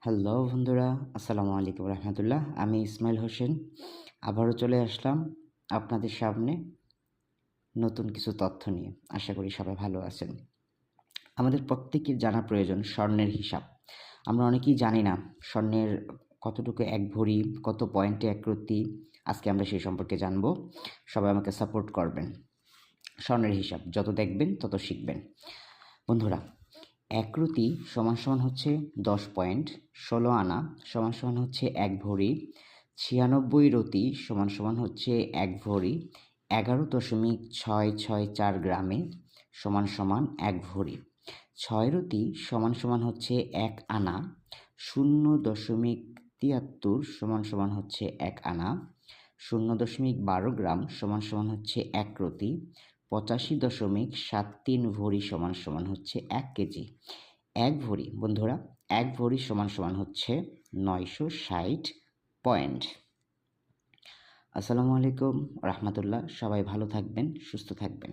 Hello বন্ধুরা, আসসালামু আলাইকুম রহমতুল্লাহ। আমি ইসমাইল হোসেন আবারও চলে আসলাম আপনাদের সামনে নতুন কিছু তথ্য নিয়ে। আশা করি সবাই ভালো আছেন। আমাদের প্রত্যেকের জানা প্রয়োজন স্বর্ণের হিসাব। আমরা অনেকেই জানি না স্বর্ণের কতটুকু এক ভরি, কত পয়েন্টে এক রত্তি। আজকে আমরা সেই সম্পর্কে জানব। সবাই আমাকে সাপোর্ট করবেন। স্বর্ণের হিসাব যত দেখবেন তত শিখবেন। বন্ধুরা, এক রতি সমান সমান হচ্ছে 10 পয়েন্ট, 16 আনা সমান সমান হচ্ছে এক ভরি, 96 রতি সমান সমান হচ্ছে এক ভরি, 11.664 গ্রামে সমান সমান এক ভরি, 6 রতি সমান সমান হচ্ছে এক আনা, 0.73 সমান সমান হচ্ছে এক আনা, 0.12 গ্রাম সমান সমান হচ্ছে এক রতি, 85.73 ভরি সমান সমান হচ্ছে 1 কেজি। এক ভরি বন্ধুরা, এক ভরি সমান সমান হচ্ছে 960 পয়েন্ট। আসসালামু আলাইকুম রহমতুল্লাহ। সবাই ভালো থাকবেন, সুস্থ থাকবেন।